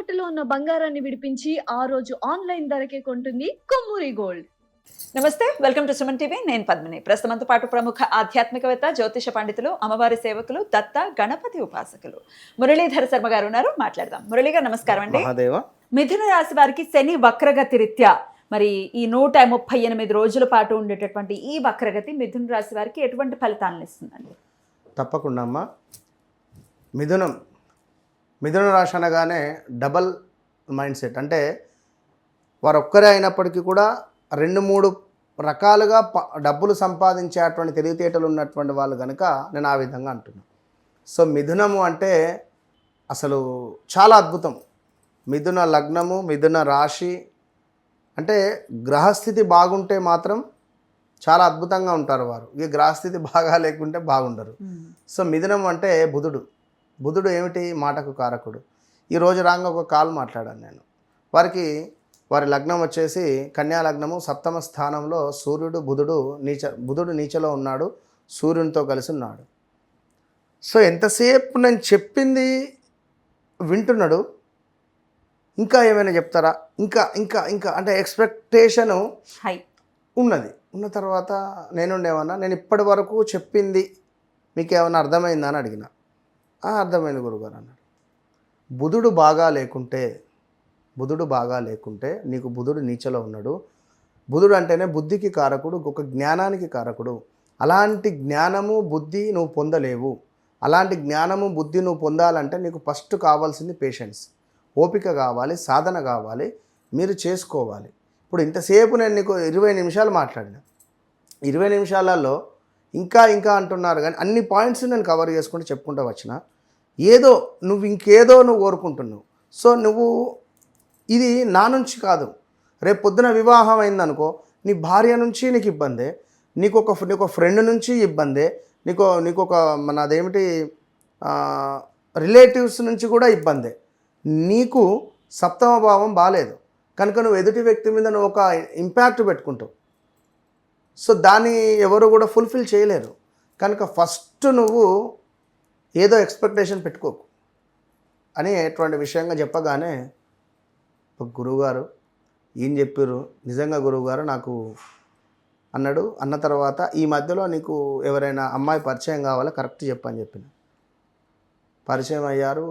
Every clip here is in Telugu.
తాకట్టులో ఉన్న బంగారాన్ని విడిపించి ఆ రోజు ఆన్లైన్ ధరకే కొంటుంది కొమ్మూరి గోల్డ్. నమస్తే, వెల్కమ్ టు సుమన్ టీవీ. నేను పద్మిని. ప్రస్తుతంతో పాటు ప్రముఖ ఆధ్యాత్మికవేత్త, జ్యోతిష పండితులు, అమ్మవారి సేవకులు, దత్త గణపతి ఉపాసకులు మురళీధర శర్మ గారు ఉన్నారు. మాట్లాడదాం. మురళీ గారు నమస్కారం అండి. మిథున రాశి వారికి శని వక్రగతి రీత్యా మరి ఈ 138 రోజుల పాటు ఉండేటటువంటి ఈ వక్రగతి మిథున రాశి వారికి ఎటువంటి ఫలితాలను ఇస్తుందండి? తప్పకుండా అమ్మా. మిథున రాశి అనగానే డబల్ మైండ్ సెట్, అంటే వారు ఒక్కరే అయినప్పటికీ కూడా 2-3 రకాలుగా డబ్బులు సంపాదించేటువంటి తెలివితేటలు ఉన్నటువంటి వాళ్ళు కనుక నేను ఆ విధంగా అంటున్నాను. సో మిథునము అంటే అసలు చాలా అద్భుతం. మిథున లగ్నము, మిథున రాశి అంటే గ్రహస్థితి బాగుంటే మాత్రం చాలా అద్భుతంగా ఉంటారు వారు. ఇక గ్రహస్థితి బాగా లేకుంటే బాగుండరు. సో మిథునం అంటే బుధుడు ఏమిటి? మాటకు కారకుడు. ఈరోజు రాంగ ఒక కాల్ మాట్లాడాను నేను. వారి లగ్నం వచ్చేసి కన్యా లగ్నము, 7వ స్థానంలో సూర్యుడు, బుధుడు నీచలో ఉన్నాడు, సూర్యునితో కలిసి ఉన్నాడు. సో ఎంతసేపు నేను చెప్పింది వింటున్నాడు, ఇంకా ఏమైనా చెప్తారా, ఇంకా ఇంకా ఇంకా అంటే ఎక్స్పెక్టేషను హై ఉన్న తర్వాత నేనుండేమన్నా, నేను ఇప్పటి వరకు చెప్పింది మీకు ఏమైనా అర్థమైందా అని అడిగిన. అర్థమైంది గురుగారు అన్నాడు. బుధుడు బాగా లేకుంటే నీకు బుధుడు నీచలో ఉన్నాడు. బుధుడు అంటేనే బుద్ధికి కారకుడు, ఒక జ్ఞానానికి కారకుడు. అలాంటి జ్ఞానము బుద్ధి నువ్వు పొందలేవు. అలాంటి జ్ఞానము బుద్ధి నువ్వు పొందాలంటే నీకు ఫస్ట్ కావాల్సింది పేషెన్స్, ఓపిక కావాలి, సాధన కావాలి, మీరు చేసుకోవాలి. ఇప్పుడు ఇంతసేపు నేను నీకు 20 నిమిషాలు మాట్లాడిన. 20 నిమిషాలలో ఇంకా ఇంకా అంటున్నారు, కానీ అన్ని పాయింట్స్ నేను కవర్ చేసుకుంటూ చెప్పుకుంటూ వచ్చిన. ఇంకేదో నువ్వు కోరుకుంటున్నావు. సో నువ్వు ఇది నా నుంచి కాదు, రేపు పొద్దున వివాహం అయిందనుకో, నీ భార్య నుంచి నీకు ఇబ్బందే, నీకు ఒక ఫ్రెండ్ నుంచి ఇబ్బందే, నీకు ఒక అదేమిటి రిలేటివ్స్ నుంచి కూడా ఇబ్బందే. నీకు 7వ భావం బాగాలేదు కనుక నువ్వు ఎదుటి వ్యక్తి మీద నువ్వు ఒక ఇంపాక్ట్ పెట్టుకుంటావు. సో దాన్ని ఎవరు కూడా ఫుల్ఫిల్ చేయలేరు. కనుక ఫస్ట్ నువ్వు ఏదో ఎక్స్పెక్టేషన్ పెట్టుకోకు అని ఎటువంటి విషయంగా చెప్పగానే గురువుగారు ఏం చెప్పారు, నిజంగా గురువుగారు నాకు అన్నాడు. అన్న తర్వాత ఈ మధ్యలో నీకు ఎవరైనా అమ్మాయి పరిచయం కావాలా, కరెక్ట్ చెప్పని చెప్పిన. పరిచయం అయ్యారు,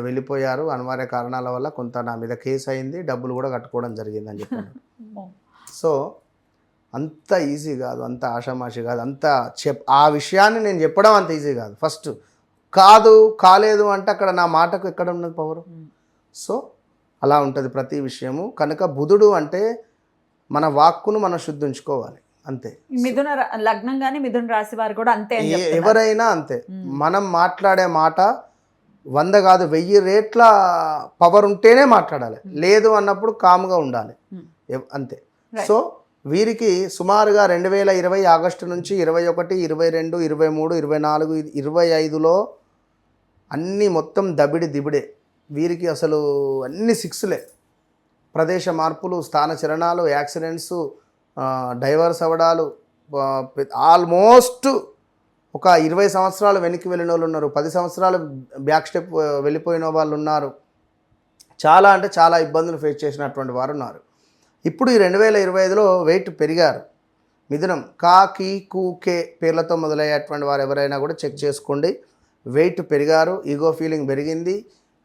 వెళ్ళిపోయారు, అనివార్య కారణాల వల్ల కొంత నా మీద కేసు అయింది, డబ్బులు కూడా కట్టుకోవడం జరిగిందని చెప్పాను. సో అంత ఈజీ కాదు, అంత ఆషామాషి కాదు, ఆ విషయాన్ని నేను చెప్పడం అంత ఈజీ కాదు. ఫస్ట్ కాలేదు అంటే అక్కడ నా మాటకు ఎక్కడ ఉన్నది పవరు. సో అలా ఉంటుంది ప్రతి విషయము. కనుక బుధుడు అంటే మన వాక్కును మనం శుద్ధించుకోవాలి అంతే. మిథున లగ్నం కానీ మిథున రాశి వారు కూడా అంతే, ఎవరైనా అంతే. మనం మాట్లాడే మాట 100 కాదు 1000 రేట్ల పవర్ ఉంటేనే మాట్లాడాలి, లేదు అన్నప్పుడు కామ్గా ఉండాలి అంతే. సో వీరికి సుమారుగా 2020 ఆగస్టు నుంచి 21, 22, 23, 24, 25లో అన్నీ మొత్తం దిబిడే. వీరికి అసలు అన్ని 6లే. ప్రదేశ మార్పులు, స్థాన చలనాలు, యాక్సిడెంట్స్, డైవర్స్ అవ్వడాలు, ఆల్మోస్ట్ ఒక 20 సంవత్సరాలు వెనక్కి వెళ్ళిన వాళ్ళు ఉన్నారు, 10 సంవత్సరాలు బ్యాక్ స్టెప్ వెళ్ళిపోయిన వాళ్ళు ఉన్నారు. చాలా అంటే చాలా ఇబ్బందులు ఫేస్ చేసినటువంటి వారు ఉన్నారు. ఇప్పుడు ఈ 2025లో వెయిట్ పెరిగారు. మిథునం కా, కీ, కు, కే పేర్లతో మొదలయ్యేటువంటి వారు ఎవరైనా కూడా చెక్ చేసుకోండి. వెయిట్ పెరిగారు, ఈగో ఫీలింగ్ పెరిగింది.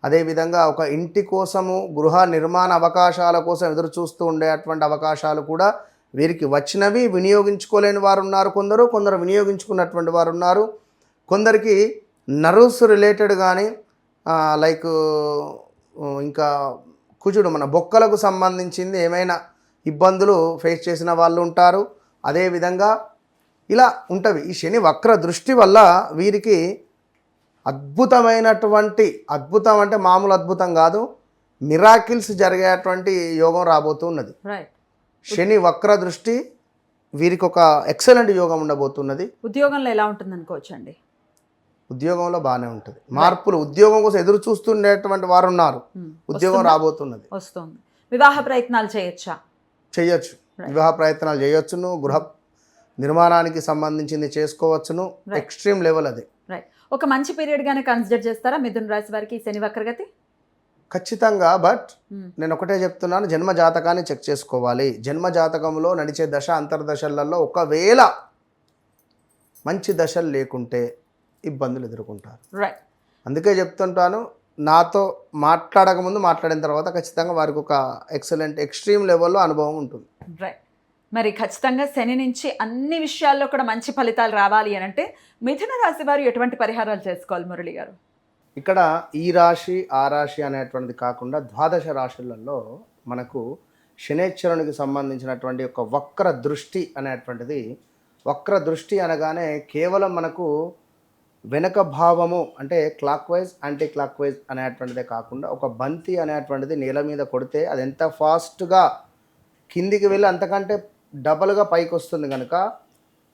అదేవిధంగా ఒక ఇంటి కోసము, గృహ నిర్మాణ అవకాశాల కోసం ఎదురు చూస్తూ ఉండేటువంటి అవకాశాలు కూడా వీరికి వచ్చినవి. వినియోగించుకోలేని వారు ఉన్నారు, కొందరు వినియోగించుకున్నటువంటి వారు ఉన్నారు. కొందరికి నర్వ్స్ రిలేటెడ్ కానీ లైక్ ఇంకా కుజుడు మన బొక్కలకు సంబంధించింది ఏమైనా ఇబ్బందులు ఫేస్ చేసిన వాళ్ళు ఉంటారు. అదేవిధంగా ఇలా ఉంటవి. ఈ శని వక్ర దృష్టి వల్ల వీరికి అద్భుతం అంటే మామూలు అద్భుతం కాదు, మిరాకిల్స్ జరిగేటువంటి యోగం రాబోతున్నది. శని వక్ర దృష్టి వీరికి ఒక ఎక్సలెంట్ యోగం ఉండబోతున్నది. ఉద్యోగంలో ఎలా ఉంటుంది అనుకోవచ్చు అండి? ఉద్యోగంలో బాగానే ఉంటుంది. మార్పులు, ఉద్యోగం కోసం ఎదురు చూస్తుండేటువంటి వారు ఉన్నారు, ఉద్యోగం రాబోతున్నది, వస్తుంది. వివాహ ప్రయత్నాలు చేయొచ్చు. వివాహ ప్రయత్నాలు చేయొచ్చును, గృహ నిర్మాణానికి సంబంధించింది చేసుకోవచ్చును. ఎక్స్ట్రీమ్ లెవెల్ అది. ఒక మంచి పీరియడ్ గానే కన్సిడర్ చేస్తారా మిథున రాశి వారికి శని వక్రగతి? ఖచ్చితంగా. బట్ మ్మ్. నేను ఒకటే చెప్తున్నాను, జన్మ జాతకాన్ని చెక్ చేసుకోవాలి. జన్మ జాతకంలో నడిచే దశ అంతర్దశలలో ఒకవేళ మంచి దశలు లేకుంటే ఇబ్బందులు ఎదుర్కొంటారు. రైట్. అందుకే చెప్తుంటాను, నాతో మాట్లాడక ముందు మాట్లాడిన తర్వాత ఖచ్చితంగా వారికి ఒక ఎక్సలెంట్ ఎక్స్ట్రీమ్ లెవెల్లో అనుభవం ఉంటుంది. రైట్. మరి ఖచ్చితంగా శని నుంచి అన్ని విషయాల్లో కూడా మంచి ఫలితాలు రావాలి అని అంటే మిథున రాశి వారు ఎటువంటి పరిహారాలు చేసుకోవాలి మురళి గారు? ఇక్కడ ఈ రాశి ఆ రాశి అనేటువంటిది కాకుండా ద్వాదశ రాశులలో మనకు శనేశ్వరునికి సంబంధించినటువంటి ఒక వక్ర దృష్టి అనేటువంటిది, వక్ర దృష్టి అనగానే కేవలం మనకు వెనక భావము అంటే clockwise anti clockwise అనేటువంటిదే కాకుండా ఒక బంతి అనేటువంటిది నేల మీద కొడితే అది ఎంత ఫాస్ట్గా కిందికి వెళ్ళి అంతకంటే డబల్గా పైకి వస్తుంది. కనుక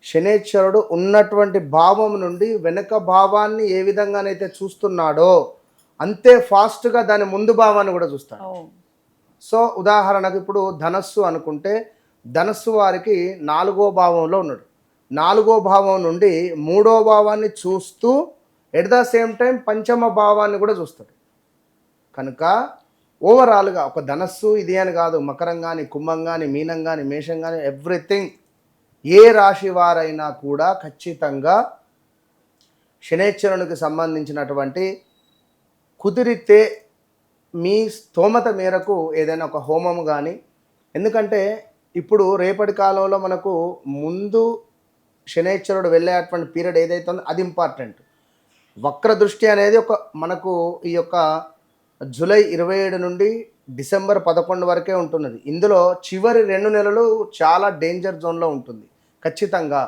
శనేశ్వరుడు ఉన్నటువంటి భావం నుండి వెనక భావాన్ని ఏ విధంగానైతే చూస్తున్నాడో అంతే ఫాస్ట్గా దాని ముందు భావాన్ని కూడా చూస్తాడు. సో ఉదాహరణకు ఇప్పుడు ధనస్సు అనుకుంటే, ధనస్సు వారికి 4వ భావంలో ఉన్నాడు. 4వ భావం నుండి 3వ భావాన్ని చూస్తూ ఎట్ ద సేమ్ టైం పంచమ భావాన్ని కూడా చూస్తాడు. కనుక ఓవరాల్గా ఒక ధనస్సు ఇది అని కాదు, మకరం కానీ, కుంభం కానీ, మీనం కానీ, మేషం కానీ, ఎవ్రీథింగ్ ఏ రాశి వారైనా కూడా ఖచ్చితంగా శనేశ్వరునికి సంబంధించినటువంటి కుదిరితే మీ స్తోమత మేరకు ఏదైనా ఒక హోమము కానీ, ఎందుకంటే ఇప్పుడు రేపటి కాలంలో మనకు ముందు శనేశ్వరుడు వెళ్ళేటువంటి పీరియడ్ ఏదైతే ఉందో అది ఇంపార్టెంట్. వక్ర దృష్టి అనేది ఒక మనకు ఈ యొక్క జూలై 27 నుండి డిసెంబర్ 11 వరకే ఉంటున్నది. ఇందులో చివరి 2 నెలలు చాలా డేంజర్ జోన్లో ఉంటుంది ఖచ్చితంగా.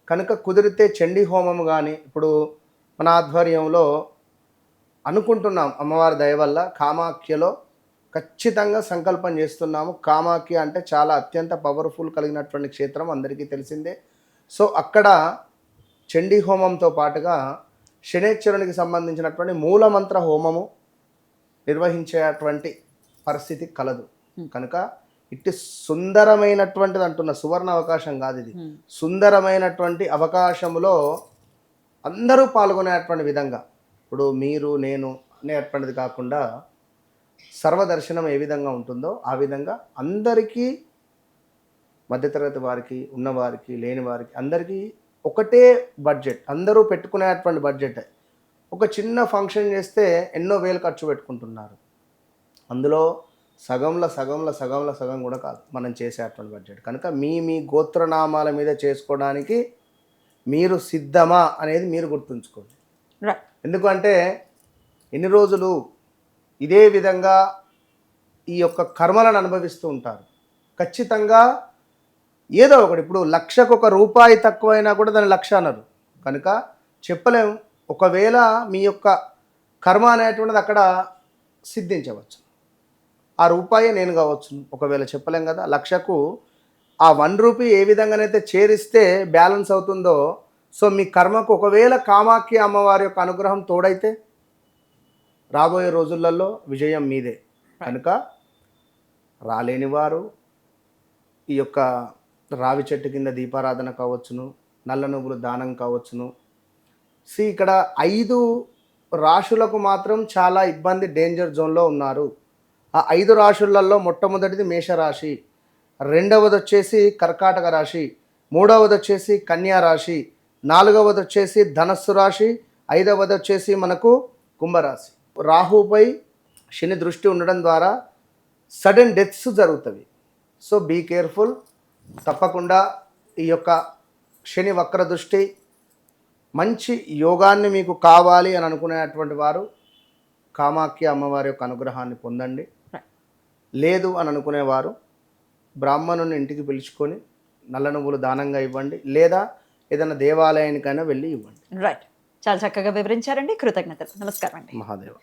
కనుక కుదిరితే చండీ హోమం కానీ, ఇప్పుడు మన ఆధ్వర్యంలో అనుకుంటున్నాం అమ్మవారి దయ వల్ల కామాఖ్యలో ఖచ్చితంగా సంకల్పం చేస్తున్నాము. కామాఖ్య అంటే చాలా అత్యంత పవర్ఫుల్ కలిగినటువంటి క్షేత్రం అందరికీ తెలిసిందే. సో అక్కడ చండీ హోమంతో పాటుగా శనేశ్వరునికి సంబంధించినటువంటి మూలమంత్ర హోమము నిర్వహించేటువంటి పరిస్థితి కలదు. కనుక ఇట్టి సుందరమైనటువంటిది అంటున్న సువర్ణ అవకాశం కాదు ఇది, సుందరమైనటువంటి అవకాశంలో అందరూ పాల్గొనేటువంటి విధంగా, ఇప్పుడు మీరు నేను అనేటువంటిది కాకుండా సర్వదర్శనం ఏ విధంగా ఉంటుందో ఆ విధంగా అందరికీ, మధ్యతరగతి వారికి, ఉన్నవారికి, లేని వారికి అందరికీ ఒకటే బడ్జెట్, అందరూ పెట్టుకునేటువంటి బడ్జెట్. ఒక చిన్న ఫంక్షన్ చేస్తే ఎన్నో వేలు ఖర్చు పెట్టుకుంటున్నారు. అందులో సగం కూడా కాదు మనం చేసేటువంటి బడ్జెట్. కనుక మీ గోత్రనామాల మీద చేసుకోవడానికి మీరు సిద్ధమా అనేది మీరు గుర్తుంచుకోండి. ఎందుకంటే ఎన్ని రోజులు ఇదే విధంగా ఈ యొక్క కర్మలను అనుభవిస్తూ ఉంటారు. ఖచ్చితంగా ఏదో ఒకటి, ఇప్పుడు 1,00,000 రూపాయి తక్కువైనా కూడా దాని 1,00,000 అన్నారు. కనుక చెప్పలేము, ఒకవేళ మీ యొక్క కర్మ అనేటువంటిది అక్కడ సిద్ధించవచ్చు. ఆ రూపాయే నేను కావచ్చు, ఒకవేళ చెప్పలేం కదా. 1,00,000కు ఆ 1 రూపీ ఏ విధంగానైతే చేరిస్తే బ్యాలెన్స్ అవుతుందో, సో మీ కర్మకు ఒకవేళ కామాఖ్య అమ్మవారి యొక్క అనుగ్రహం తోడైతే రాబోయే రోజులలో విజయం మీదే. కనుక రాలేని వారు ఈ యొక్క రావి చెట్టు కింద దీపారాధన కావచ్చును, నల్ల నువ్వులు దానం కావచ్చును. ఇక్కడ 5 రాశులకు మాత్రం చాలా ఇబ్బంది, డేంజర్ జోన్లో ఉన్నారు. ఆ 5 రాశులలో మొట్టమొదటిది మేషరాశి, రెండవది వచ్చేసి కర్కాటక రాశి, మూడవది వచ్చేసి కన్యా రాశి, నాలుగవది వచ్చేసి ధనస్సు రాశి, ఐదవది వచ్చేసి మనకు కుంభరాశి. రాహుపై శని దృష్టి ఉండడం ద్వారా సడన్ డెత్స్ జరుగుతాయి. So be careful. తప్పకుండా ఈ యొక్క శని వక్ర దృష్టి, మంచి యోగాన్ని మీకు కావాలి అని అనుకునేటువంటి వారు కామాఖ్య అమ్మవారి యొక్క అనుగ్రహాన్ని పొందండి. లేదు అని అనుకునేవారు బ్రాహ్మణుని ఇంటికి పిలుచుకొని నల్ల నువ్వులు దానంగా ఇవ్వండి, లేదా ఏదైనా దేవాలయానికైనా వెళ్ళి ఇవ్వండి. రైట్. చాలా చక్కగా వివరించారండి, కృతజ్ఞతలు. నమస్కారం అండి. మహాదేవ.